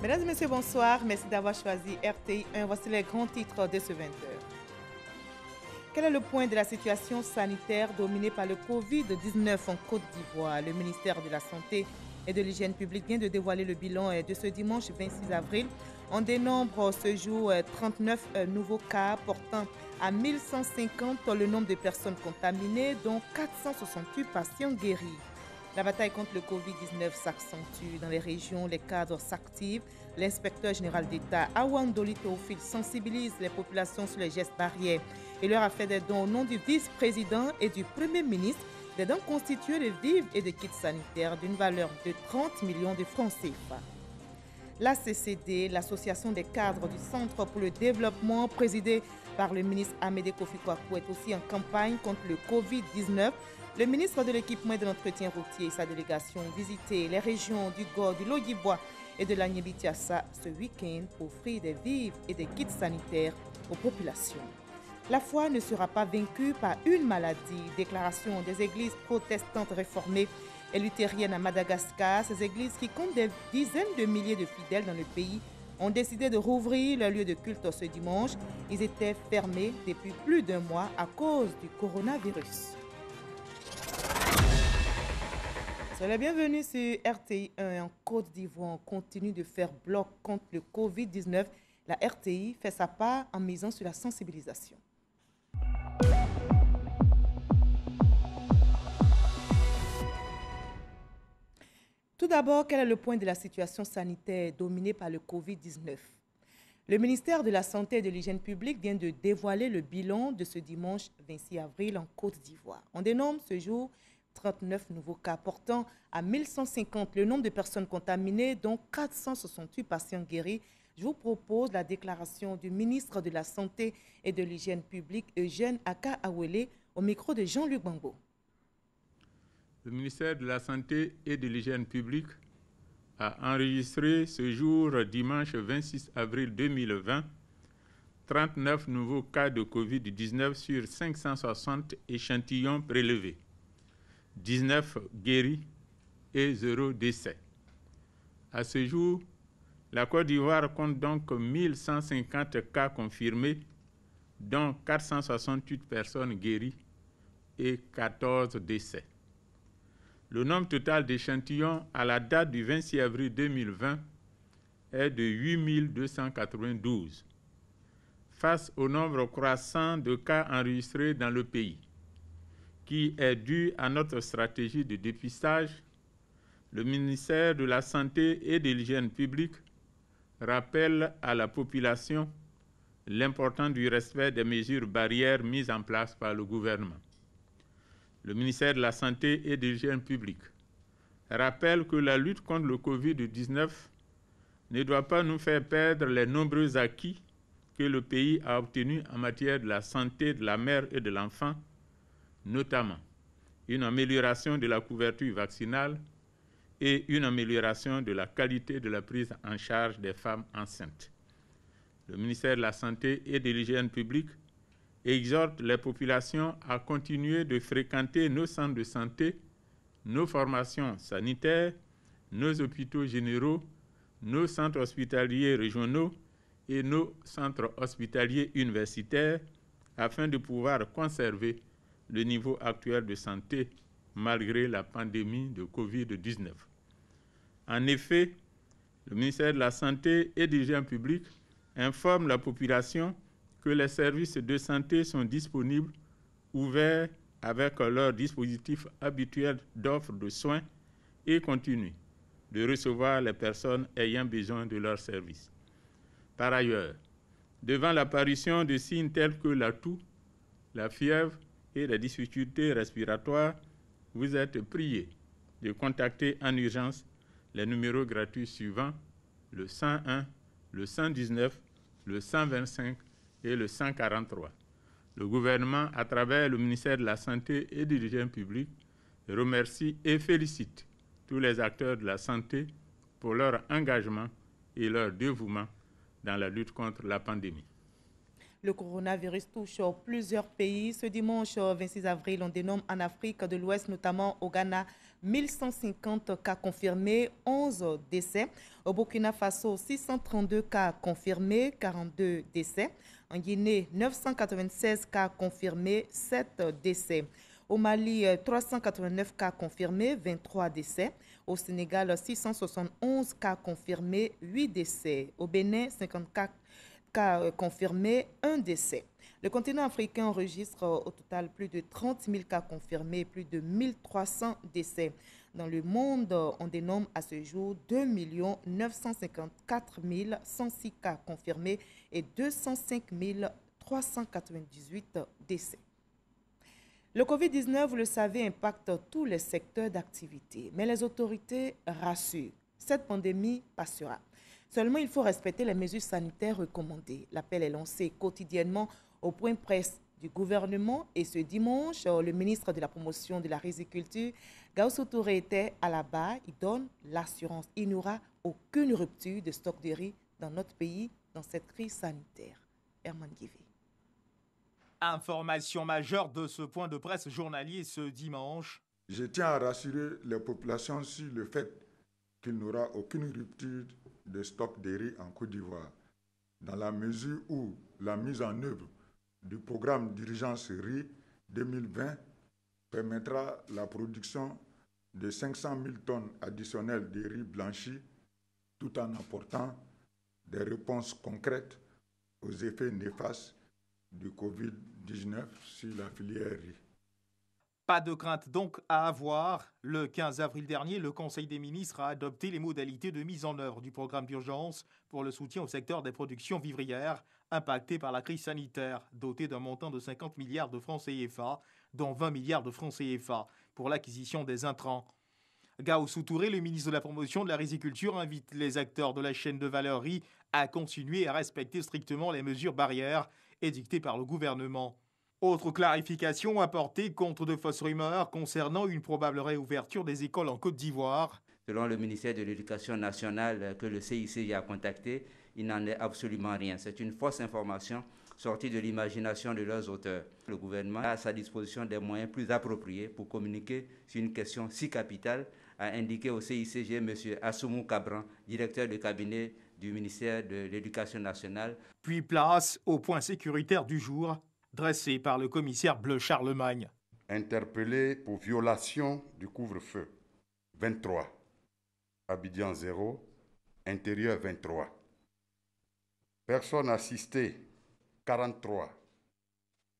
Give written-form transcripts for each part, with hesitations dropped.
Mesdames et messieurs, bonsoir. Merci d'avoir choisi RTI 1. Voici les grands titres de ce 20h. Quel est le point de la situation sanitaire dominée par le Covid-19 en Côte d'Ivoire? Le ministère de la Santé et de l'Hygiène publique vient de dévoiler le bilan de ce dimanche 26 avril. On dénombre ce jour 39 nouveaux cas portant à 1150 le nombre de personnes contaminées, dont 468 patients guéris. La bataille contre le Covid-19 s'accentue. Dans les régions, les cadres s'activent. L'inspecteur général d'État, Awandoli Théophile, sensibilise les populations sur les gestes barrières et leur a fait des dons au nom du vice-président et du Premier ministre, des dons constitués de vivres et de kits sanitaires d'une valeur de 30 millions de francs CFA. La CCD, l'Association des cadres du Centre pour le développement, présidée par le ministre Amédée Kofi Kwaku, est aussi en campagne contre le Covid-19. Le ministre de l'Équipement et de l'Entretien routier et sa délégation ont visité les régions du Gord, du Logibwa et de l'Agnébitiassa ce week-end pour offrir des vivres et des kits sanitaires aux populations. La foi ne sera pas vaincue par une maladie. Déclaration des églises protestantes réformées et luthériennes à Madagascar. Ces églises qui comptent des dizaines de milliers de fidèles dans le pays ont décidé de rouvrir leur lieu de culte ce dimanche. Ils étaient fermés depuis plus d'1 mois à cause du coronavirus. Soyez les bienvenus sur RTI 1 en Côte d'Ivoire. On continue de faire bloc contre le Covid-19. La RTI fait sa part en misant sur la sensibilisation. Tout d'abord, quel est le point de la situation sanitaire dominée par le Covid-19? Le ministère de la Santé et de l'Hygiène publique vient de dévoiler le bilan de ce dimanche 26 avril en Côte d'Ivoire. On dénombre ce jour 39 nouveaux cas, portant à 1150 le nombre de personnes contaminées, dont 468 patients guéris. Je vous propose la déclaration du ministre de la Santé et de l'Hygiène publique, Eugène Aka Awele, au micro de Jean-Luc Bambo. Le ministère de la Santé et de l'Hygiène publique a enregistré ce jour, dimanche 26 avril 2020, 39 nouveaux cas de Covid-19 sur 560 échantillons prélevés, 19 guéris et 0 décès. À ce jour, la Côte d'Ivoire compte donc 1150 cas confirmés, dont 468 personnes guéries et 14 décès. Le nombre total d'échantillons à la date du 26 avril 2020 est de 8292. Face au nombre croissant de cas enregistrés dans le pays, qui est dû à notre stratégie de dépistage, le ministère de la Santé et de l'Hygiène publique rappelle à la population l'importance du respect des mesures barrières mises en place par le gouvernement. Le ministère de la Santé et de l'Hygiène publique rappelle que la lutte contre le Covid-19 ne doit pas nous faire perdre les nombreux acquis que le pays a obtenus en matière de la santé de la mère et de l'enfant, notamment une amélioration de la couverture vaccinale et une amélioration de la qualité de la prise en charge des femmes enceintes. Le ministère de la Santé et de l'Hygiène publique exhorte les populations à continuer de fréquenter nos centres de santé, nos formations sanitaires, nos hôpitaux généraux, nos centres hospitaliers régionaux et nos centres hospitaliers universitaires afin de pouvoir conserver le niveau actuel de santé malgré la pandémie de Covid-19. En effet, le ministère de la Santé et de l'Hygiène publique informe la population que les services de santé sont disponibles, ouverts avec leur dispositif habituel d'offre de soins et continuent de recevoir les personnes ayant besoin de leurs services. Par ailleurs, devant l'apparition de signes tels que la toux, la fièvre et les difficultés respiratoires, vous êtes priés de contacter en urgence les numéros gratuits suivants, le 101, le 119, le 125 et le 143. Le gouvernement, à travers le ministère de la Santé et de l'Hygiène publique, remercie et félicite tous les acteurs de la santé pour leur engagement et leur dévouement dans la lutte contre la pandémie. Le coronavirus touche plusieurs pays. Ce dimanche 26 avril, on dénombre en Afrique de l'Ouest, notamment au Ghana, 1150 cas confirmés, 11 décès. Au Burkina Faso, 632 cas confirmés, 42 décès. En Guinée, 996 cas confirmés, 7 décès. Au Mali, 389 cas confirmés, 23 décès. Au Sénégal, 671 cas confirmés, 8 décès. Au Bénin, 54 cas confirmés, 1 décès. Le continent africain enregistre au total plus de 30 000 cas confirmés et plus de 1300 décès. Dans le monde, on dénombre à ce jour 2 954 106 cas confirmés et 205 398 décès. Le Covid-19, vous le savez, impacte tous les secteurs d'activité, mais les autorités rassurent. Cette pandémie passera. Seulement, il faut respecter les mesures sanitaires recommandées. L'appel est lancé quotidiennement au point presse du gouvernement et ce dimanche, le ministre de la Promotion de la Riziculture, Gaoussou Touré, était à la barre. Il donne l'assurance. Il n'y aura aucune rupture de stock de riz dans notre pays dans cette crise sanitaire. Herman Guivé. Information majeure de ce point de presse journalier ce dimanche. Je tiens à rassurer les populations sur le fait qu'il n'y aura aucune rupture de stock de riz en Côte d'Ivoire, dans la mesure où la mise en œuvre du programme d'urgence riz 2020 permettra la production de 500 000 tonnes additionnelles de riz blanchi, tout en apportant des réponses concrètes aux effets néfastes du Covid-19 sur la filière riz. Pas de crainte donc à avoir. Le 15 avril dernier, le Conseil des ministres a adopté les modalités de mise en œuvre du programme d'urgence pour le soutien au secteur des productions vivrières impacté par la crise sanitaire, doté d'un montant de 50 milliards de francs CFA, dont 20 milliards de francs CFA pour l'acquisition des intrants. Gaoussou Touré, le ministre de la Promotion de la Riziculture, invite les acteurs de la chaîne de valeur riz à continuer à respecter strictement les mesures barrières édictées par le gouvernement. Autre clarification apportée contre de fausses rumeurs concernant une probable réouverture des écoles en Côte d'Ivoire. Selon le ministère de l'Éducation nationale que le CICJ a contacté, il n'en est absolument rien. C'est une fausse information sortie de l'imagination de leurs auteurs. Le gouvernement a à sa disposition des moyens plus appropriés pour communiquer sur une question si capitale, a indiqué au CICJ M. Assoumou Cabran, directeur de cabinet du ministère de l'Éducation nationale. Puis place au point sécuritaire du jour, dressé par le commissaire Bleu Charlemagne. Interpellé pour violation du couvre-feu, 23. Abidjan 0, intérieur 23. Personnes assistées, 43.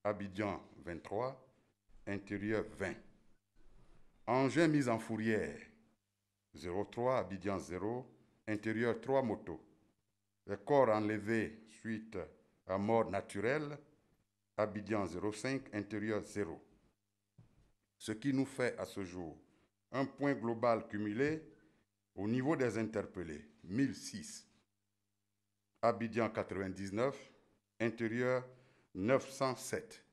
Abidjan 23, intérieur 20. Engins mis en fourrière, 03, Abidjan 0, intérieur 3 motos. Les corps enlevés suite à mort naturelle, Abidjan 05, intérieur 0. Ce qui nous fait à ce jour un point global cumulé au niveau des interpellés, 1006. Abidjan 99, intérieur 907.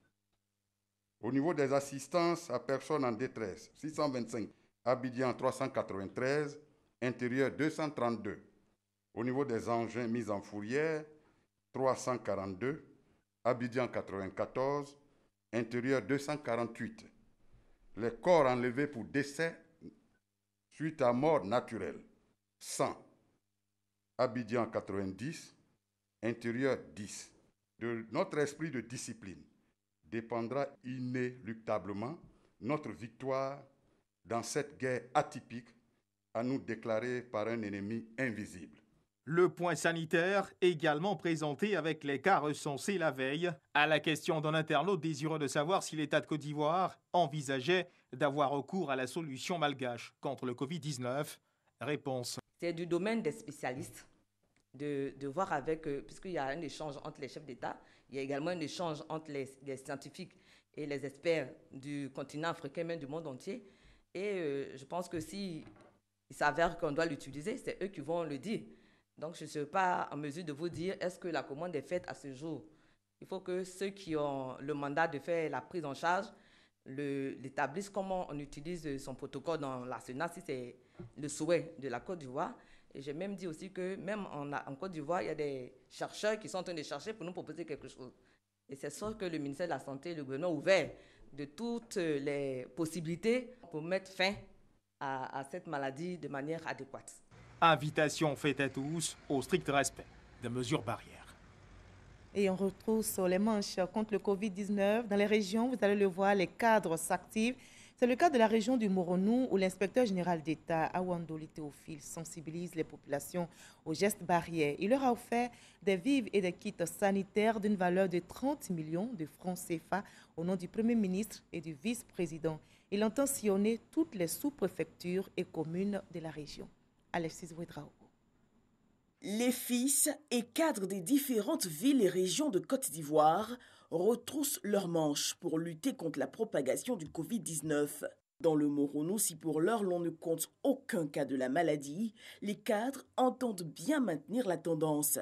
Au niveau des assistances à personnes en détresse, 625. Abidjan 393, intérieur 232. Au niveau des engins mis en fourrière, 342. Abidjan 94, intérieur 248. Les corps enlevés pour décès suite à mort naturelle, 100. Abidjan 90, intérieur 10. De notre esprit de discipline dépendra inéluctablement notre victoire dans cette guerre atypique à nous déclarer par un ennemi invisible. Le point sanitaire également présenté avec les cas recensés la veille. À la question d'un internaute désireux de savoir si l'État de Côte d'Ivoire envisageait d'avoir recours à la solution malgache contre le Covid-19, réponse. C'est du domaine des spécialistes de voir avec, puisqu'il y a un échange entre les chefs d'État, il y a également un échange entre les scientifiques et les experts du continent africain, même du monde entier. Et je pense que si il s'avère qu'on doit l'utiliser, c'est eux qui vont le dire. Donc, je ne suis pas en mesure de vous dire est-ce que la commande est faite à ce jour. Il faut que ceux qui ont le mandat de faire la prise en charge l'établissent comment on utilise son protocole dans l'arsenal, si c'est le souhait de la Côte d'Ivoire. Et j'ai même dit aussi que même en Côte d'Ivoire, il y a des chercheurs qui sont en train de chercher pour nous proposer quelque chose. Et c'est sûr que le ministère de la Santé et le gouvernement ont ouvert de toutes les possibilités pour mettre fin à cette maladie de manière adéquate. Invitation faite à tous au strict respect des mesures barrières. Et on retrousse les manches contre le Covid-19. Dans les régions, vous allez le voir, les cadres s'activent. C'est le cas de la région du Moronou où l'inspecteur général d'État, Awandoli Théophile, sensibilise les populations aux gestes barrières. Il leur a offert des vivres et des kits sanitaires d'une valeur de 30 millions de francs CFA au nom du Premier ministre et du vice-président. Il entend sillonner toutes les sous-préfectures et communes de la région. Alexis Ouedrao. Les fils et cadres des différentes villes et régions de Côte d'Ivoire retroussent leurs manches pour lutter contre la propagation du Covid-19. Dans le Moronou, si pour l'heure l'on ne compte aucun cas de la maladie, les cadres entendent bien maintenir la tendance.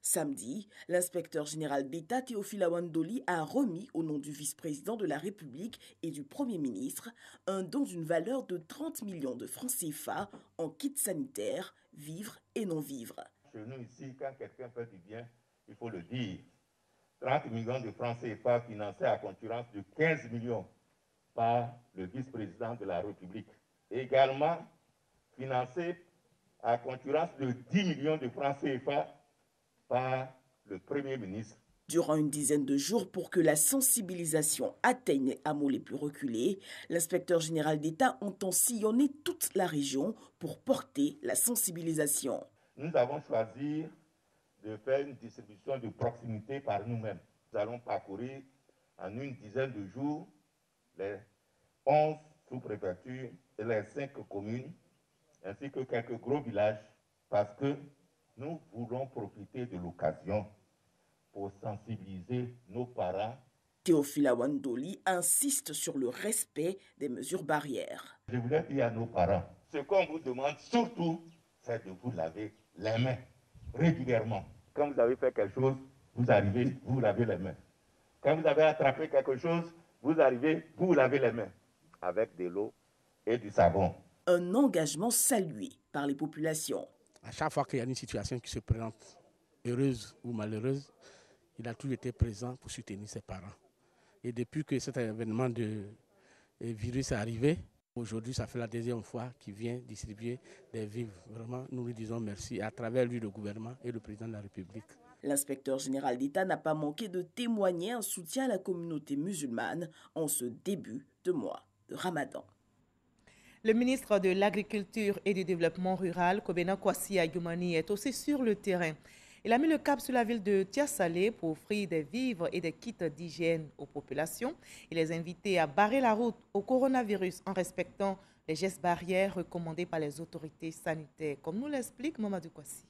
Samedi, l'inspecteur général d'État Théophile Awandoli a remis au nom du vice-président de la République et du Premier ministre un don d'une valeur de 30 millions de francs CFA en kits sanitaires, vivres et non-vivres. Chez nous ici, quand quelqu'un fait du bien, il faut le dire. 30 millions de francs CFA financés à concurrence de 15 millions par le vice-président de la République. Également financés à concurrence de 10 millions de francs CFA par le Premier ministre. Durant une dizaine de jours, pour que la sensibilisation atteigne les hameaux les plus reculés, l'inspecteur général d'État entend sillonner toute la région pour porter la sensibilisation. Nous avons choisi de faire une distribution de proximité par nous-mêmes. Nous allons parcourir en une dizaine de jours les 11 sous-préfectures et les 5 communes, ainsi que quelques gros villages, parce que nous voulons profiter de l'occasion pour sensibiliser nos parents. Théophile Awandoli insiste sur le respect des mesures barrières. Je voulais dire à nos parents, ce qu'on vous demande surtout, c'est de vous laver les mains régulièrement. Quand vous avez fait quelque chose, vous arrivez, vous lavez les mains. Quand vous avez attrapé quelque chose, vous arrivez, vous lavez les mains avec de l'eau et du savon. Un engagement salué par les populations. À chaque fois qu'il y a une situation qui se présente, heureuse ou malheureuse, il a toujours été présent pour soutenir ses parents. Et depuis que cet événement de virus est arrivé, aujourd'hui, ça fait la deuxième fois qu'il vient distribuer des vivres. Vraiment, nous lui disons merci à travers lui, le gouvernement et le président de la République. L'inspecteur général d'État n'a pas manqué de témoigner un soutien à la communauté musulmane en ce début de mois de Ramadan. Le ministre de l'Agriculture et du Développement rural, Kobena Kwasi Ayoumani, est aussi sur le terrain. Il a mis le cap sur la ville de Tia-Salé pour offrir des vivres et des kits d'hygiène aux populations. Il les a invités à barrer la route au coronavirus en respectant les gestes barrières recommandés par les autorités sanitaires, comme nous l'explique Mamadou Kwasi.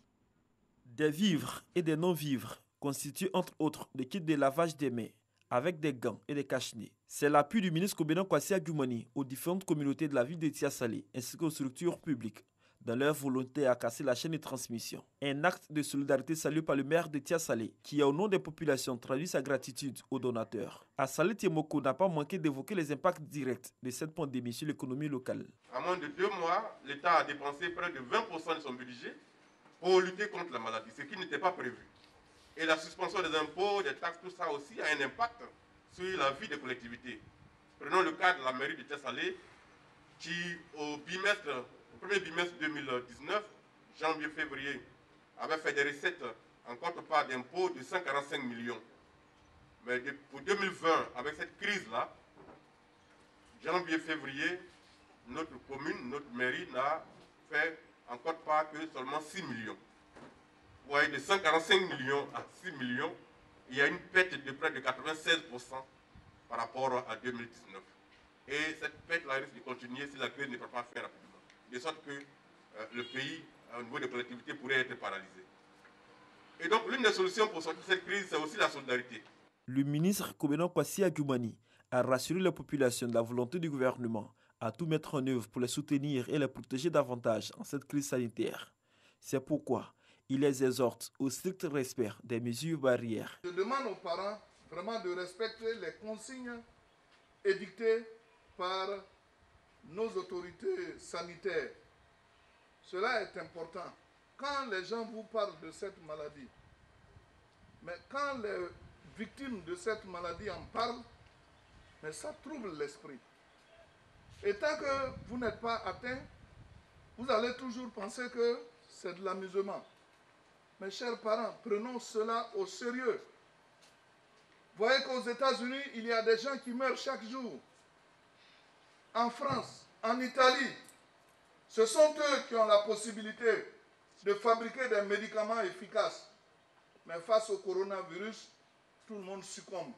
Des vivres et des non-vivres constituent entre autres des kits de lavage des mains avec des gants et des cache-nez. C'est l'appui du ministre Kobena Kwasi Ayoumani aux différentes communautés de la ville de Tia-Salé ainsi qu'aux structures publiques dans leur volonté à casser la chaîne de transmission. Un acte de solidarité salué par le maire de Tia-Salé qui, au nom des populations, traduit sa gratitude aux donateurs. Assalé Tiemoko n'a pas manqué d'évoquer les impacts directs de cette pandémie sur l'économie locale. En moins de 2 mois, l'État a dépensé près de 20% de son budget pour lutter contre la maladie, ce qui n'était pas prévu. Et la suspension des impôts, des taxes, tout ça aussi a un impact sur la vie des collectivités. Prenons le cas de la mairie de Tia-Salé qui, au premier bimestre 2019, janvier-février, avait fait des recettes en contrepartie d'impôts de 145 millions. Mais pour 2020, avec cette crise-là, janvier-février, notre commune, notre mairie n'a fait en contrepartie que seulement 6 millions. Vous voyez, de 145 millions à 6 millions, il y a une perte de près de 96% par rapport à 2019. Et cette perte-là risque de continuer si la crise ne va pas faire rapidement. De sorte que le pays, au niveau des collectivités, pourrait être paralysé. Et donc, l'une des solutions pour sortir de cette crise, c'est aussi la solidarité. Le ministre Kobena Kwasi Ayoumani a rassuré la population de la volonté du gouvernement à tout mettre en œuvre pour les soutenir et les protéger davantage en cette crise sanitaire. C'est pourquoi il les exhorte au strict respect des mesures barrières. Je demande aux parents vraiment de respecter les consignes édictées par nos autorités sanitaires. Cela est important. Quand les gens vous parlent de cette maladie, mais quand les victimes de cette maladie en parlent, mais ça trouble l'esprit. Et tant que vous n'êtes pas atteint, vous allez toujours penser que c'est de l'amusement. Mes chers parents, prenons cela au sérieux. Vous voyez qu'aux États-Unis, il y a des gens qui meurent chaque jour. En France, en Italie, ce sont eux qui ont la possibilité de fabriquer des médicaments efficaces. Mais face au coronavirus, tout le monde succombe.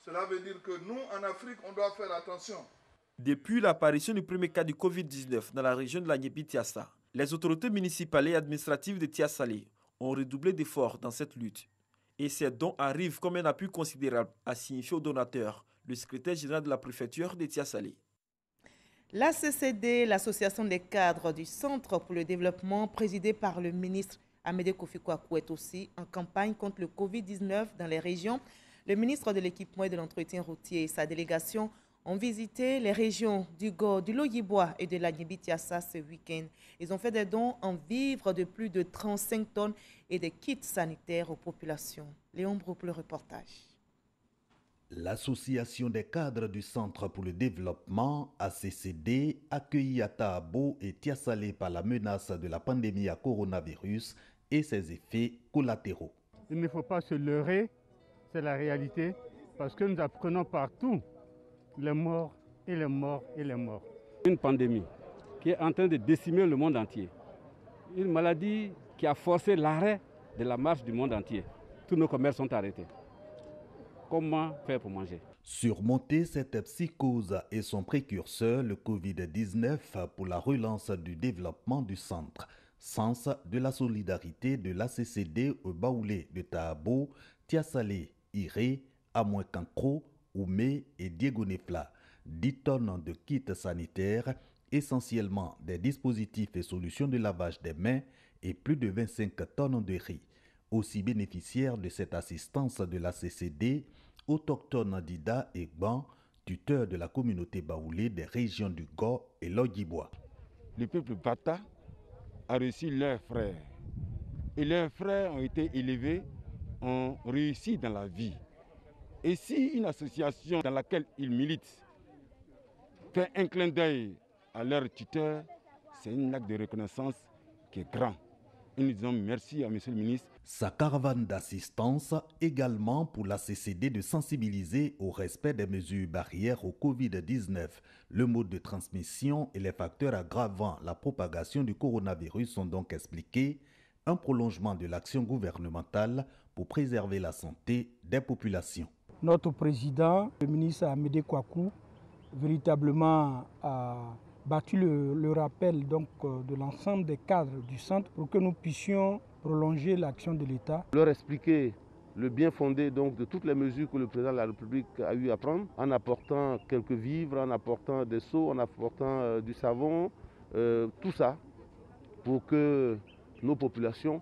Cela veut dire que nous, en Afrique, on doit faire attention. Depuis l'apparition du premier cas du Covid-19 dans la région de la Niébi-Tiassa, les autorités municipales et administratives de Tiassalé ont redoublé d'efforts dans cette lutte. Et ces dons arrivent comme un appui considérable, a signifié au donateur le secrétaire général de la préfecture de Tiassalé. La CCD, l'association des cadres du Centre pour le développement présidée par le ministre Amédée Kofi Kwaku, est aussi en campagne contre le Covid-19 dans les régions. Le ministre de l'Équipement et de l'Entretien routier et sa délégation ont visité les régions du Go, du Logibwa et de la Niébi-Tiassa ce week-end. Ils ont fait des dons en vivres de plus de 35 tonnes et des kits sanitaires aux populations. Léon Brou pour le reportage. L'association des cadres du Centre pour le développement, ACCD, accueillie à Tahabo et Tiassalé par la menace de la pandémie à coronavirus et ses effets collatéraux. Il ne faut pas se leurrer, c'est la réalité, parce que nous apprenons partout les morts et les morts et les morts. Une pandémie qui est en train de décimer le monde entier. Une maladie qui a forcé l'arrêt de la marche du monde entier. Tous nos commerces sont arrêtés. Comment faire pour manger? Surmonter cette psychose et son précurseur, le Covid-19, pour la relance du développement du centre. Sens de la solidarité de l'ACCD au Baoulé de Tahabo, Tiassalé, Iré, Amouekankro, Oumé et Diegonepla. 10 tonnes de kits sanitaires, essentiellement des dispositifs et solutions de lavage des mains et plus de 25 tonnes de riz. Aussi bénéficiaires de cette assistance de la CCD, autochtone Dida et Gban, tuteur de la communauté baoulée des régions du Go et Logibwa. Le peuple Bata a reçu leurs frères. Et leurs frères ont été élevés, ont réussi dans la vie. Et si une association dans laquelle ils militent fait un clin d'œil à leur tuteur, c'est un acte de reconnaissance qui est grand. Et nous disons merci à M. le ministre. Sa caravane d'assistance également pour la CCD de sensibiliser au respect des mesures barrières au Covid-19. Le mode de transmission et les facteurs aggravant la propagation du coronavirus sont donc expliqués. Un prolongement de l'action gouvernementale pour préserver la santé des populations. Notre président, le ministre Amédée Kwaku, véritablement a battu le rappel donc, de l'ensemble des cadres du centre pour que nous puissions prolonger l'action de l'État. Leur expliquer le bien fondé donc, de toutes les mesures que le président de la République a eu à prendre, en apportant quelques vivres, en apportant des seaux, en apportant du savon, tout ça, pour que nos populations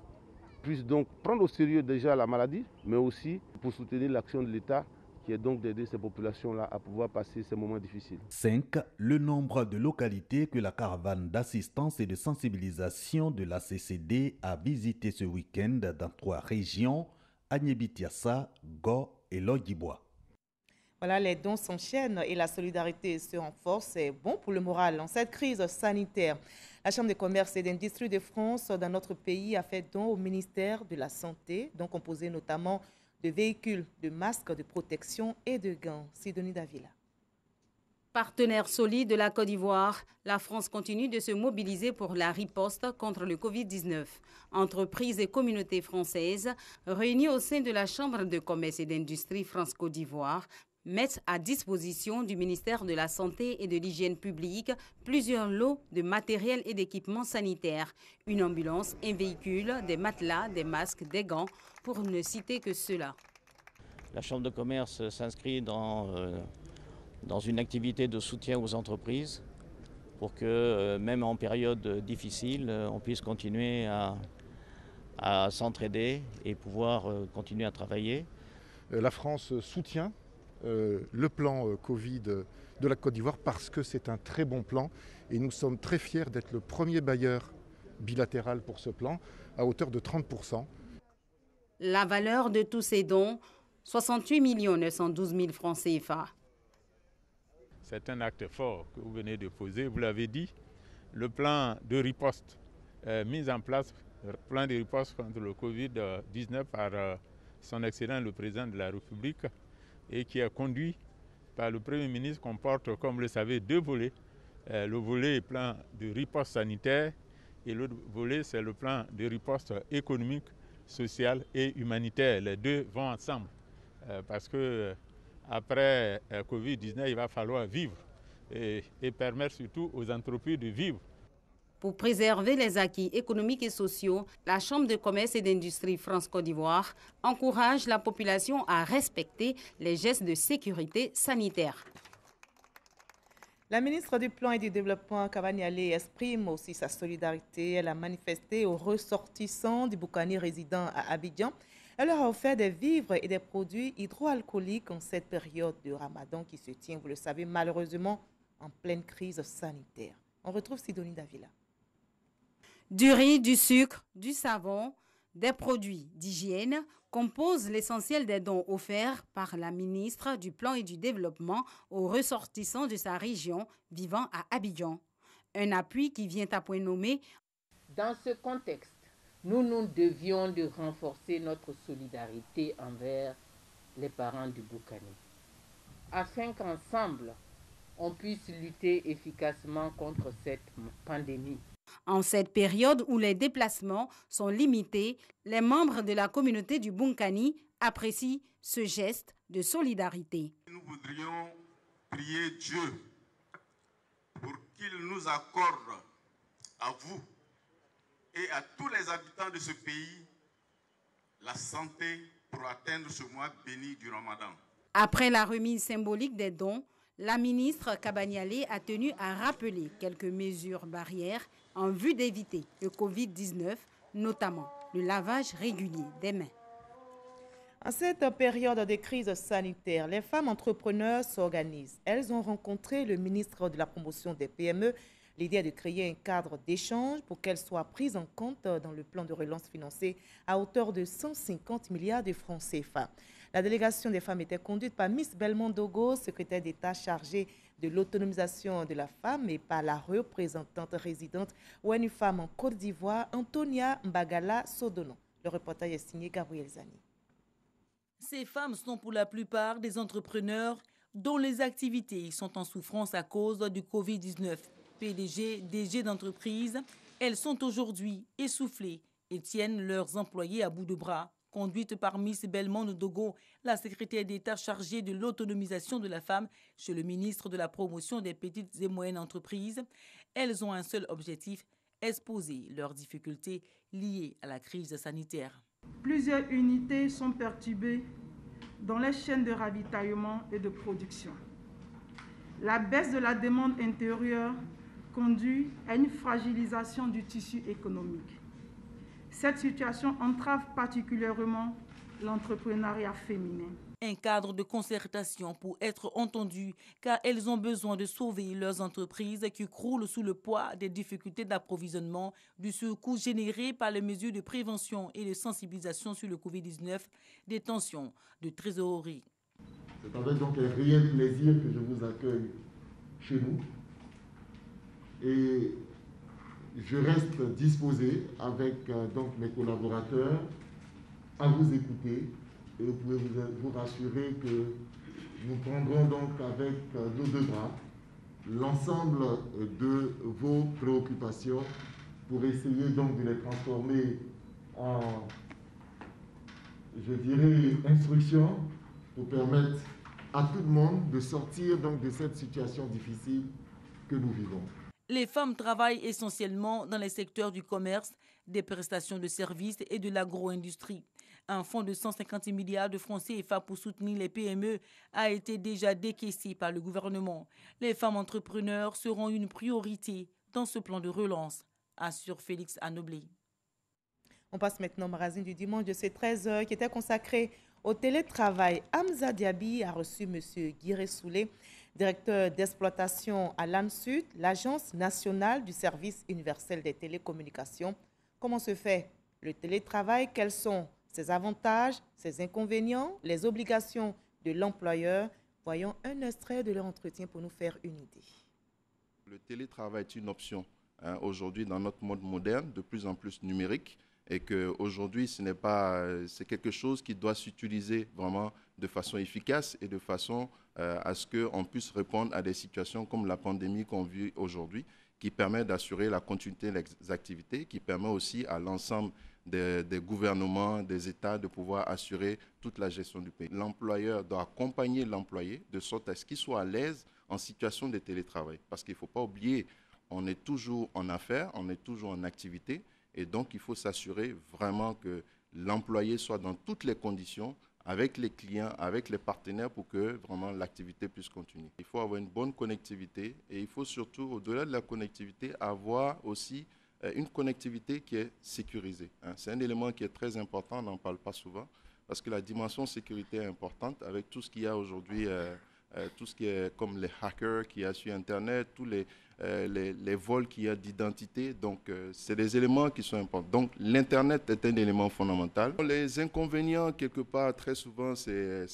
puissent donc prendre au sérieux déjà la maladie, mais aussi pour soutenir l'action de l'État, qui est donc d'aider ces populations-là à pouvoir passer ces moments difficiles. 5. Le nombre de localités que la caravane d'assistance et de sensibilisation de la CCD a visité ce week-end dans 3 régions, Niébi-Tiassa, Go et Logibwa. Voilà, les dons s'enchaînent et la solidarité se renforce. C'est bon pour le moral en cette crise sanitaire. La Chambre de commerce et d'industrie de France dans notre pays a fait don au ministère de la Santé, dont composé notamment de véhicules, de masques de protection et de gants. Sidonie Davila. Partenaire solide de la Côte d'Ivoire, la France continue de se mobiliser pour la riposte contre le Covid-19. Entreprises et communautés françaises réunies au sein de la Chambre de commerce et d'industrie France-Côte d'Ivoire mettent à disposition du ministère de la Santé et de l'Hygiène publique plusieurs lots de matériel et d'équipements sanitaires, une ambulance, un véhicule, des matelas, des masques, des gants, pour ne citer que cela. La Chambre de commerce s'inscrit dans une activité de soutien aux entreprises pour que, même en période difficile, on puisse continuer à s'entraider et pouvoir continuer à travailler. La France soutient le plan Covid de la Côte d'Ivoire parce que c'est un très bon plan et nous sommes très fiers d'être le premier bailleur bilatéral pour ce plan à hauteur de 30%. La valeur de tous ces dons 68 912 000 francs CFA. C'est un acte fort que vous venez de poser. Vous l'avez dit, le plan de riposte mis en place, le plan de riposte contre le Covid-19 par son Excellence le Président de la République et qui est conduit par le Premier ministre, comporte, comme vous le savez, 2 volets. Le volet plan de riposte sanitaire et l'autre volet, c'est le plan de riposte économique, sociale et humanitaire. Les 2 vont ensemble parce que après Covid-19, il va falloir vivre et permettre surtout aux entreprises de vivre. Pour préserver les acquis économiques et sociaux, la Chambre de commerce et d'industrie France-Côte d'Ivoire encourage la population à respecter les gestes de sécurité sanitaire. La ministre du Plan et du Développement, Kabaniale, exprime aussi sa solidarité. Elle a manifesté aux ressortissants du Boukani résidant à Abidjan. Elle leur a offert des vivres et des produits hydroalcooliques en cette période de Ramadan qui se tient, vous le savez, malheureusement en pleine crise sanitaire. On retrouve Sidonie Davila. Du riz, du sucre, du savon, des produits d'hygiène composent l'essentiel des dons offerts par la ministre du Plan et du Développement aux ressortissants de sa région vivant à Abidjan. Un appui qui vient à point nommé. Dans ce contexte, nous devions de renforcer notre solidarité envers les parents du Boukani, afin qu'ensemble, on puisse lutter efficacement contre cette pandémie. En cette période où les déplacements sont limités, les membres de la communauté du Boukani apprécient ce geste de solidarité. Nous voudrions prier Dieu pour qu'il nous accorde à vous et à tous les habitants de ce pays la santé pour atteindre ce mois béni du Ramadan. Après la remise symbolique des dons, la ministre Kabaniale a tenu à rappeler quelques mesures barrières en vue d'éviter le Covid-19, notamment le lavage régulier des mains. En cette période de crise sanitaire, les femmes entrepreneurs s'organisent. Elles ont rencontré le ministre de la Promotion des PME. L'idée est de créer un cadre d'échange pour qu'elles soient prises en compte dans le plan de relance financé à hauteur de 150 milliards de francs CFA. La délégation des femmes était conduite par Miss Belmondogo, secrétaire d'État chargée de l'autonomisation de la femme, et par la représentante résidente ONU Femmes en Côte d'Ivoire, Antonia Mbagala Sodono. Le reportage est signé Gabriel Zani. Ces femmes sont pour la plupart des entrepreneurs dont les activités sont en souffrance à cause du Covid-19. PDG, DG d'entreprise, elles sont aujourd'hui essoufflées et tiennent leurs employés à bout de bras. Conduite par Miss Belmondogo, la secrétaire d'État chargée de l'autonomisation de la femme chez le ministre de la Promotion des petites et moyennes entreprises, elles ont un seul objectif, exposer leurs difficultés liées à la crise sanitaire. Plusieurs unités sont perturbées dans les chaînes de ravitaillement et de production. La baisse de la demande intérieure conduit à une fragilisation du tissu économique. Cette situation entrave particulièrement l'entrepreneuriat féminin. Un cadre de concertation pour être entendu, car elles ont besoin de sauver leurs entreprises qui croulent sous le poids des difficultés d'approvisionnement, du surcoût généré par les mesures de prévention et de sensibilisation sur le Covid-19, des tensions de trésorerie. C'est avec donc un réel plaisir que je vous accueille chez nous. Et je reste disposé avec donc mes collaborateurs à vous écouter, et vous pouvez vous rassurer que nous prendrons donc avec nos 2 bras l'ensemble de vos préoccupations pour essayer donc de les transformer en, je dirais, instructions pour permettre à tout le monde de sortir donc de cette situation difficile que nous vivons. Les femmes travaillent essentiellement dans les secteurs du commerce, des prestations de services et de l'agro-industrie. Un fonds de 150 milliards de francs CFA pour soutenir les PME a été déjà décaissé par le gouvernement. Les femmes entrepreneurs seront une priorité dans ce plan de relance, assure Félix Anoblé. On passe maintenant au magazine du dimanche de ces 13h qui était consacré au télétravail. Hamza Diaby a reçu M. Guiré Soulé, directeur d'exploitation à l'ANSUD, l'Agence nationale du service universel des télécommunications. Comment se fait le télétravail? Quelles sont Ses avantages, ses inconvénients, les obligations de l'employeur. Voyons un extrait de leur entretien pour nous faire une idée. Le télétravail est une option aujourd'hui dans notre monde moderne, de plus en plus numérique, et qu'aujourd'hui, c'est quelque chose qui doit s'utiliser vraiment de façon efficace et de façon à ce qu'on puisse répondre à des situations comme la pandémie qu'on vit aujourd'hui, qui permet d'assurer la continuité des activités, qui permet aussi à l'ensemble des gouvernements, des États de pouvoir assurer toute la gestion du pays. L'employeur doit accompagner l'employé de sorte à ce qu'il soit à l'aise en situation de télétravail. Parce qu'il ne faut pas oublier, on est toujours en affaires, on est toujours en activité, et donc il faut s'assurer vraiment que l'employé soit dans toutes les conditions avec les clients, avec les partenaires pour que vraiment l'activité puisse continuer. Il faut avoir une bonne connectivité et il faut surtout, au-delà de la connectivité, avoir aussi une connectivité qui est sécurisée. C'est un élément qui est très important, on n'en parle pas souvent, parce que la dimension sécurité est importante avec tout ce qu'il y a aujourd'hui, tout ce qui est comme les hackers qu'il y a sur Internet, tous les vols qu'il y a d'identité. Donc, c'est des éléments qui sont importants. Donc, l'Internet est un élément fondamental. Les inconvénients, quelque part, très souvent, c'est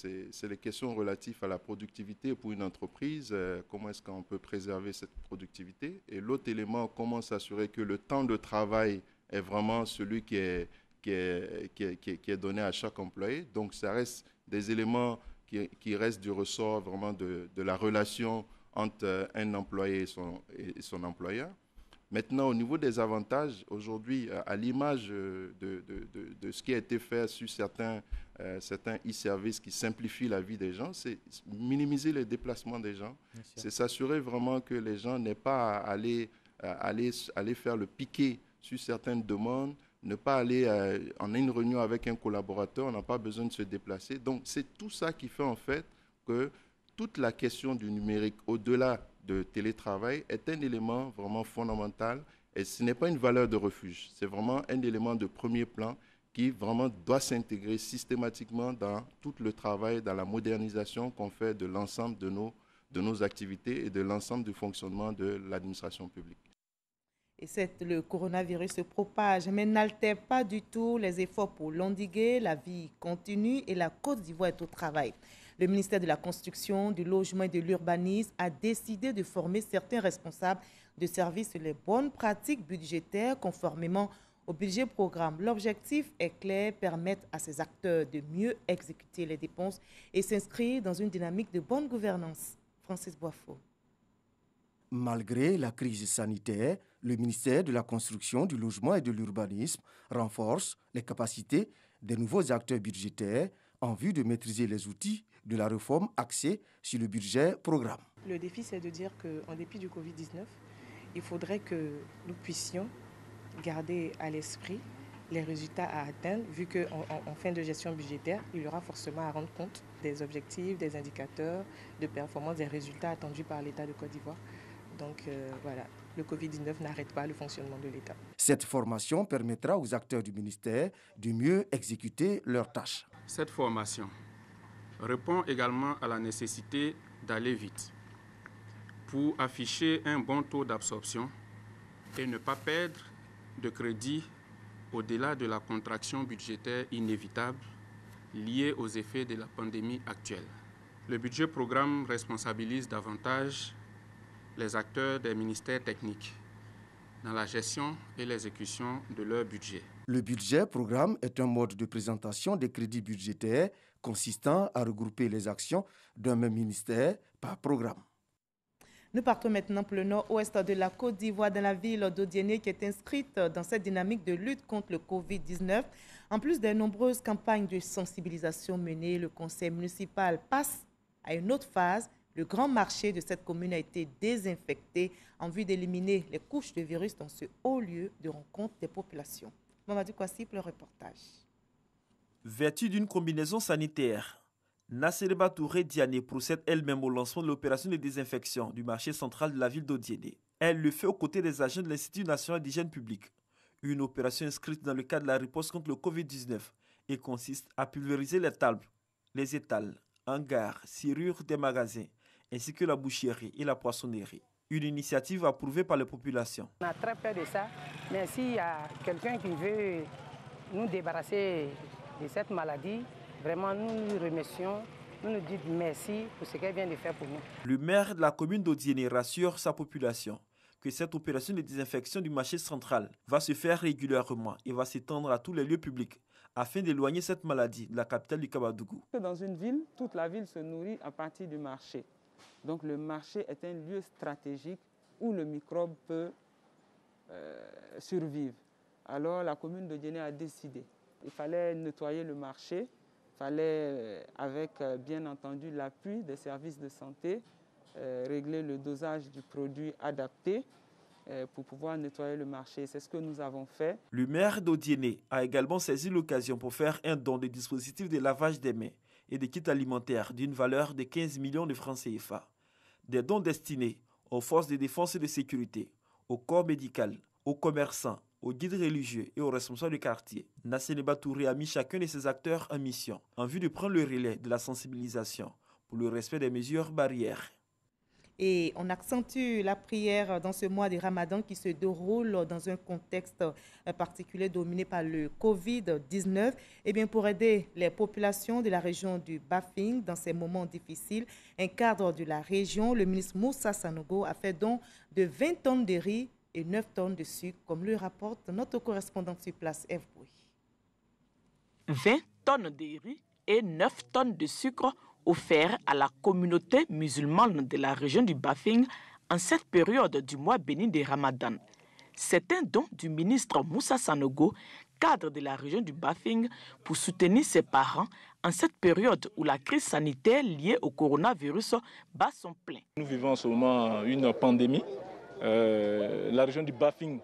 les questions relatives à la productivité pour une entreprise. Comment est-ce qu'on peut préserver cette productivité? Et l'autre élément, comment s'assurer que le temps de travail est vraiment celui qui est donné à chaque employé. Donc, ça reste des éléments qui restent du ressort vraiment de la relation entre un employé et son employeur. Maintenant, au niveau des avantages, aujourd'hui, à l'image de ce qui a été fait sur certains e-services qui simplifient la vie des gens, c'est minimiser les déplacements des gens. C'est s'assurer vraiment que les gens n'aient pas à aller faire le piquet sur certaines demandes, ne pas aller en une réunion avec un collaborateur, on n'a pas besoin de se déplacer. Donc, c'est tout ça qui fait en fait que toute la question du numérique, au-delà de télétravail, est un élément vraiment fondamental et ce n'est pas une valeur de refuge. C'est vraiment un élément de premier plan qui vraiment doit s'intégrer systématiquement dans tout le travail, dans la modernisation qu'on fait de l'ensemble de nos activités et de l'ensemble du fonctionnement de l'administration publique. Et le coronavirus se propage, mais n'altère pas du tout les efforts pour l'endiguer. La vie continue et la Côte d'Ivoire est au travail. Le ministère de la Construction, du Logement et de l'Urbanisme a décidé de former certains responsables de services sur les bonnes pratiques budgétaires conformément au budget programme. L'objectif est clair, permettre à ces acteurs de mieux exécuter les dépenses et s'inscrire dans une dynamique de bonne gouvernance. Francis Boifo. Malgré la crise sanitaire, le ministère de la Construction, du Logement et de l'Urbanisme renforce les capacités des nouveaux acteurs budgétaires en vue de maîtriser les outils de la réforme axée sur le budget programme. Le défi, c'est de dire qu'en dépit du Covid-19, il faudrait que nous puissions garder à l'esprit les résultats à atteindre, vu qu'en fin de gestion budgétaire, il y aura forcément à rendre compte des objectifs, des indicateurs de performance, des résultats attendus par l'État de Côte d'Ivoire. Donc voilà, le Covid-19 n'arrête pas le fonctionnement de l'État. Cette formation permettra aux acteurs du ministère de mieux exécuter leurs tâches. Cette formation répond également à la nécessité d'aller vite pour afficher un bon taux d'absorption et ne pas perdre de crédit au-delà de la contraction budgétaire inévitable liée aux effets de la pandémie actuelle. Le budget programme responsabilise davantage les acteurs des ministères techniques dans la gestion et l'exécution de leur budget. Le budget programme est un mode de présentation des crédits budgétaires consistant à regrouper les actions d'un même ministère par programme. Nous partons maintenant pour le nord-ouest de la Côte d'Ivoire, dans la ville d'Odiéné, qui est inscrite dans cette dynamique de lutte contre le Covid-19. En plus des nombreuses campagnes de sensibilisation menées, le conseil municipal passe à une autre phase. Le grand marché de cette commune a été désinfecté en vue d'éliminer les couches de virus dans ce haut lieu de rencontre des populations. Mamadou Kwasi pour le reportage. Vêtue d'une combinaison sanitaire, Nassereba Touré Diané procède elle-même au lancement de l'opération de désinfection du marché central de la ville d'Odiéné. Elle le fait aux côtés des agents de l'Institut national d'hygiène publique. Une opération inscrite dans le cadre de la riposte contre le Covid-19 et consiste à pulvériser les tables, les étals, hangars, serrures des magasins, ainsi que la boucherie et la poissonnerie. Une initiative approuvée par les populations. On a très peur de ça, mais s'il y a quelqu'un qui veut nous débarrasser de cette maladie. Vraiment, nous nous remercions, nous nous disons merci pour ce qu'elle vient de faire pour nous. Le maire de la commune d'Odiéné rassure sa population que cette opération de désinfection du marché central va se faire régulièrement et va s'étendre à tous les lieux publics afin d'éloigner cette maladie de la capitale du Kabadougou. Dans une ville, toute la ville se nourrit à partir du marché. Donc le marché est un lieu stratégique où le microbe peut survivre. Alors la commune d'Odiéné a décidé. Il fallait nettoyer le marché, il fallait, avec bien entendu l'appui des services de santé, régler le dosage du produit adapté pour pouvoir nettoyer le marché. C'est ce que nous avons fait. Le maire d'Odiéné a également saisi l'occasion pour faire un don de dispositifs de lavage des mains et de kits alimentaires d'une valeur de 15 millions de francs CFA. Des dons destinés aux forces de défense et de sécurité, au corps médical, aux commerçants, aux guides religieux et aux responsables du quartier. Nasseneba Touré a mis chacun de ses acteurs en mission en vue de prendre le relais de la sensibilisation pour le respect des mesures barrières. Et on accentue la prière dans ce mois de Ramadan qui se déroule dans un contexte particulier dominé par le Covid-19. Eh bien, pour aider les populations de la région du Bafing dans ces moments difficiles, un cadre de la région, le ministre Moussa Sanogo, a fait don de 20 tonnes de riz et 9 tonnes de sucre, comme le rapporte notre correspondant sur place, Eve Bouy. 20 tonnes de riz et 9 tonnes de sucre offert à la communauté musulmane de la région du Bafing en cette période du mois béni de Ramadan. C'est un don du ministre Moussa Sanogo, cadre de la région du Bafing, pour soutenir ses parents en cette période où la crise sanitaire liée au coronavirus bat son plein. Nous vivons en ce moment une pandémie. La région du Bafing,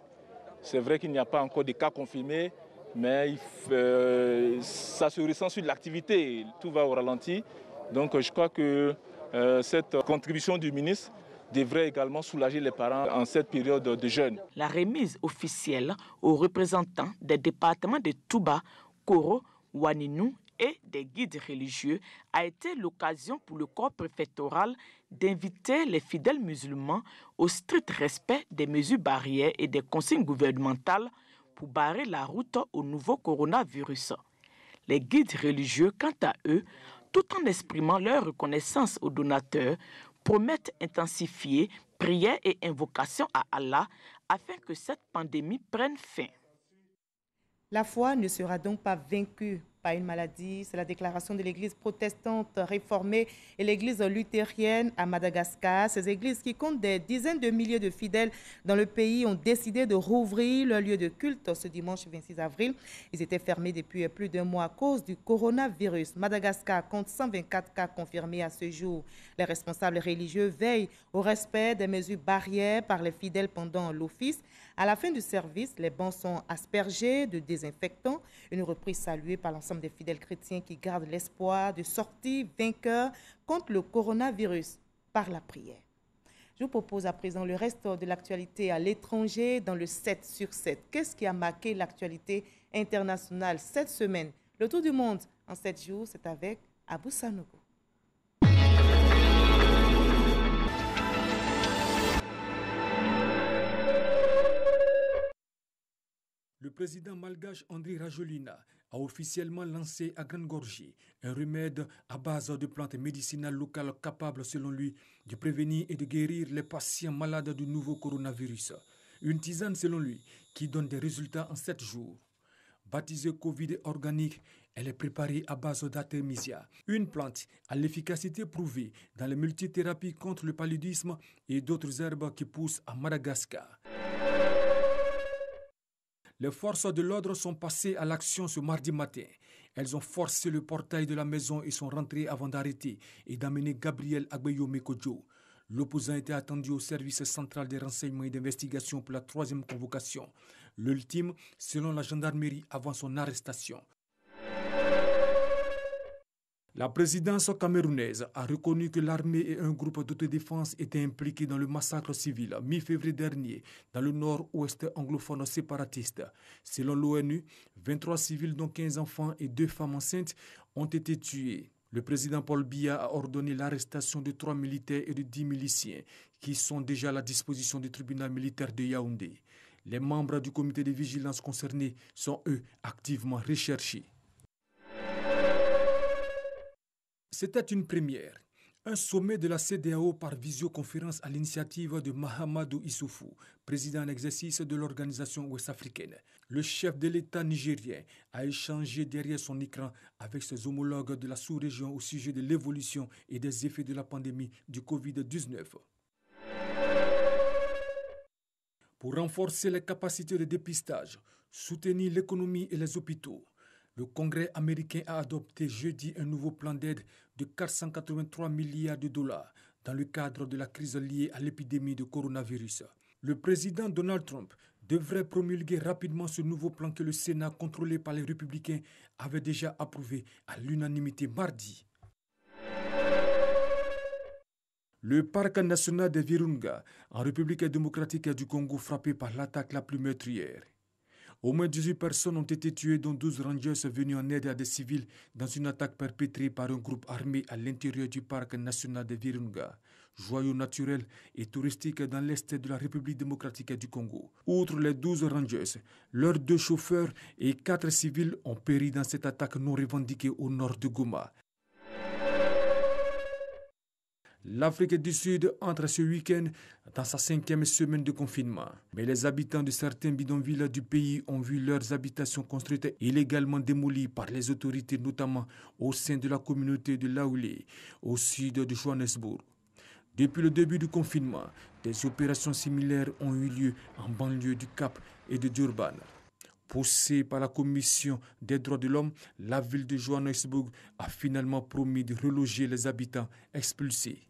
c'est vrai qu'il n'y a pas encore de cas confirmés, mais ça se ressent sur l'activité, tout va au ralenti. Donc je crois que cette contribution du ministre devrait également soulager les parents en cette période de jeûne. La remise officielle aux représentants des départements de Touba, Koro, Ouaninou et des guides religieux a été l'occasion pour le corps préfectoral d'inviter les fidèles musulmans au strict respect des mesures barrières et des consignes gouvernementales pour barrer la route au nouveau coronavirus. Les guides religieux, quant à eux, tout en exprimant leur reconnaissance aux donateurs, promettent intensifier prières et invocations à Allah afin que cette pandémie prenne fin. La foi ne sera donc pas vaincue par une maladie. C'est la déclaration de l'Église protestante réformée et l'Église luthérienne à Madagascar. Ces églises qui comptent des dizaines de milliers de fidèles dans le pays ont décidé de rouvrir leur lieu de culte ce dimanche 26 avril. Ils étaient fermés depuis plus d'un mois à cause du coronavirus. Madagascar compte 124 cas confirmés à ce jour. Les responsables religieux veillent au respect des mesures barrières par les fidèles pendant l'office. À la fin du service, les bancs sont aspergés de désinfectants. Une reprise saluée par l'ensemble des fidèles chrétiens qui gardent l'espoir de sortir vainqueurs contre le coronavirus par la prière. Je vous propose à présent le reste de l'actualité à l'étranger dans le 7 sur 7. Qu'est-ce qui a marqué l'actualité internationale cette semaine? Le tour du monde en 7 jours, c'est avec Abou Sanogo. Le président malgache Andry Rajoelina a officiellement lancé à grande gorgée un remède à base de plantes médicinales locales capables, selon lui, de prévenir et de guérir les patients malades du nouveau coronavirus. Une tisane, selon lui, qui donne des résultats en 7 jours. Baptisée Covid organique, elle est préparée à base d'artémisia, une plante à l'efficacité prouvée dans les multithérapies contre le paludisme et d'autres herbes qui poussent à Madagascar. Les forces de l'ordre sont passées à l'action ce mardi matin. Elles ont forcé le portail de la maison et sont rentrées avant d'arrêter et d'amener Gabriel Agbeyo Kodjo. L'opposant était attendu au service central des renseignements et d'investigation pour la 3e convocation. L'ultime, selon la gendarmerie, avant son arrestation. La présidence camerounaise a reconnu que l'armée et un groupe d'autodéfense étaient impliqués dans le massacre civil mi-février dernier dans le nord-ouest anglophone séparatiste. Selon l'ONU, 23 civils dont 15 enfants et 2 femmes enceintes ont été tués. Le président Paul Biya a ordonné l'arrestation de 3 militaires et de 10 miliciens qui sont déjà à la disposition du tribunal militaire de Yaoundé. Les membres du comité de vigilance concernés sont, eux, activement recherchés. C'était une première. Un sommet de la CEDEAO par visioconférence à l'initiative de Mahamadou Issoufou, président en exercice de l'organisation ouest-africaine. Le chef de l'État nigérien a échangé derrière son écran avec ses homologues de la sous-région au sujet de l'évolution et des effets de la pandémie du Covid-19. Pour renforcer les capacités de dépistage, soutenir l'économie et les hôpitaux, le Congrès américain a adopté jeudi un nouveau plan d'aide de 483 milliards de dollars dans le cadre de la crise liée à l'épidémie de coronavirus. Le président Donald Trump devrait promulguer rapidement ce nouveau plan que le Sénat, contrôlé par les républicains, avait déjà approuvé à l'unanimité mardi. Le parc national de Virunga, en République démocratique du Congo, frappé par l'attaque la plus meurtrière. Au moins 18 personnes ont été tuées, dont 12 rangers venus en aide à des civils dans une attaque perpétrée par un groupe armé à l'intérieur du parc national de Virunga, joyau naturel et touristique dans l'est de la République démocratique du Congo. Outre les 12 rangers, leurs 2 chauffeurs et 4 civils ont péri dans cette attaque non revendiquée au nord de Goma. L'Afrique du Sud entre ce week-end dans sa 5e semaine de confinement. Mais les habitants de certains bidonvilles du pays ont vu leurs habitations construites illégalement démolies par les autorités, notamment au sein de la communauté de Laoulé, au sud de Johannesburg. Depuis le début du confinement, des opérations similaires ont eu lieu en banlieue du Cap et de Durban. Poussée par la Commission des droits de l'homme, la ville de Johannesburg a finalement promis de reloger les habitants expulsés.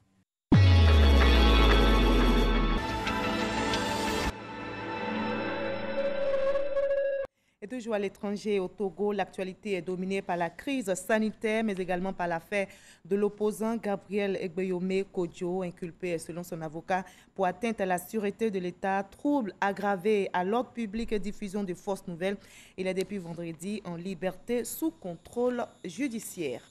Et toujours à l'étranger, au Togo, l'actualité est dominée par la crise sanitaire, mais également par l'affaire de l'opposant Gabriel Egbeyome Kodjo, inculpé, selon son avocat, pour atteinte à la sûreté de l'État, trouble aggravé à l'ordre public et diffusion de fausses nouvelles. Il est depuis vendredi en liberté sous contrôle judiciaire.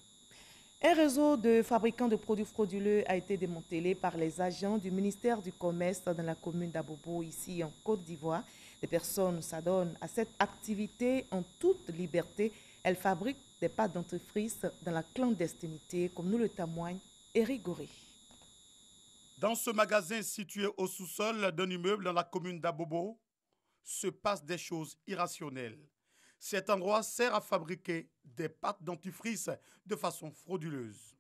Un réseau de fabricants de produits frauduleux a été démantelé par les agents du ministère du Commerce dans la commune d'Abobo, ici en Côte d'Ivoire. Les personnes s'adonnent à cette activité en toute liberté. Elles fabriquent des pâtes dentifrice dans la clandestinité, comme nous le témoigne Éric Goré. Dans ce magasin situé au sous-sol d'un immeuble dans la commune d'Abobo, se passent des choses irrationnelles. Cet endroit sert à fabriquer des pâtes dentifrice de façon frauduleuse.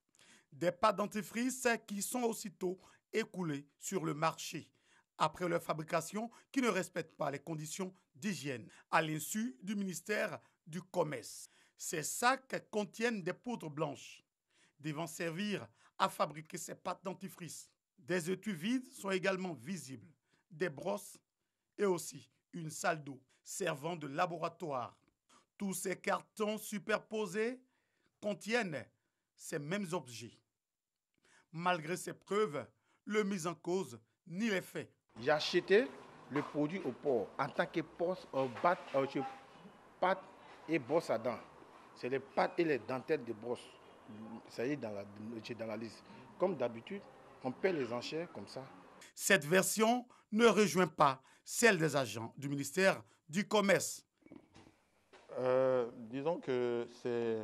Des pâtes dentifrice qui sont aussitôt écoulées sur le marché après leur fabrication, qui ne respectent pas les conditions d'hygiène, à l'insu du ministère du Commerce. Ces sacs contiennent des poudres blanches, devant servir à fabriquer ces pâtes dentifrice. Des étuis vides sont également visibles, des brosses et aussi une salle d'eau servant de laboratoire. Tous ces cartons superposés contiennent ces mêmes objets. Malgré ces preuves, le mis en cause nie les faits. J'ai acheté le produit au port en tant que pâte et brosse à dents. C'est les pâtes et les dentelles de brosse. Ça y est dans la liste. Comme d'habitude, on paie les enchères comme ça. Cette version ne rejoint pas celle des agents du ministère du Commerce. Disons que c'est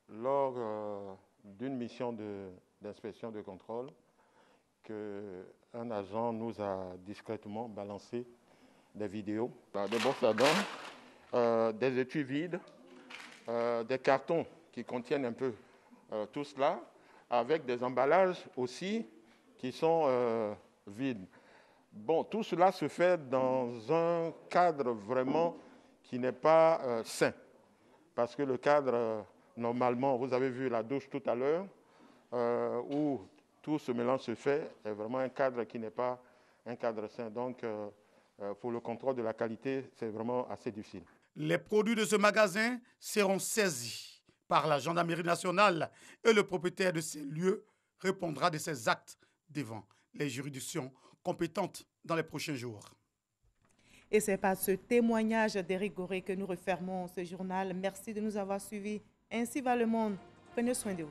lors d'une mission d'inspection de contrôle qu'un agent nous a discrètement balancé des vidéos, des brosses à dents, des étuis vides, des cartons qui contiennent un peu tout cela, avec des emballages aussi qui sont vides. Bon, tout cela se fait dans un cadre vraiment qui n'est pas sain, parce que le cadre, normalement, vous avez vu la douche tout à l'heure, où tout ce mélange se fait, est vraiment un cadre qui n'est pas un cadre sain. Donc, pour le contrôle de la qualité, c'est vraiment assez difficile. Les produits de ce magasin seront saisis par la gendarmerie nationale et le propriétaire de ces lieux répondra de ses actes devant les juridictions compétentes dans les prochains jours. Et c'est par ce témoignage d'Éric Goré que nous refermons ce journal. Merci de nous avoir suivis. Ainsi va le monde. Prenez soin de vous.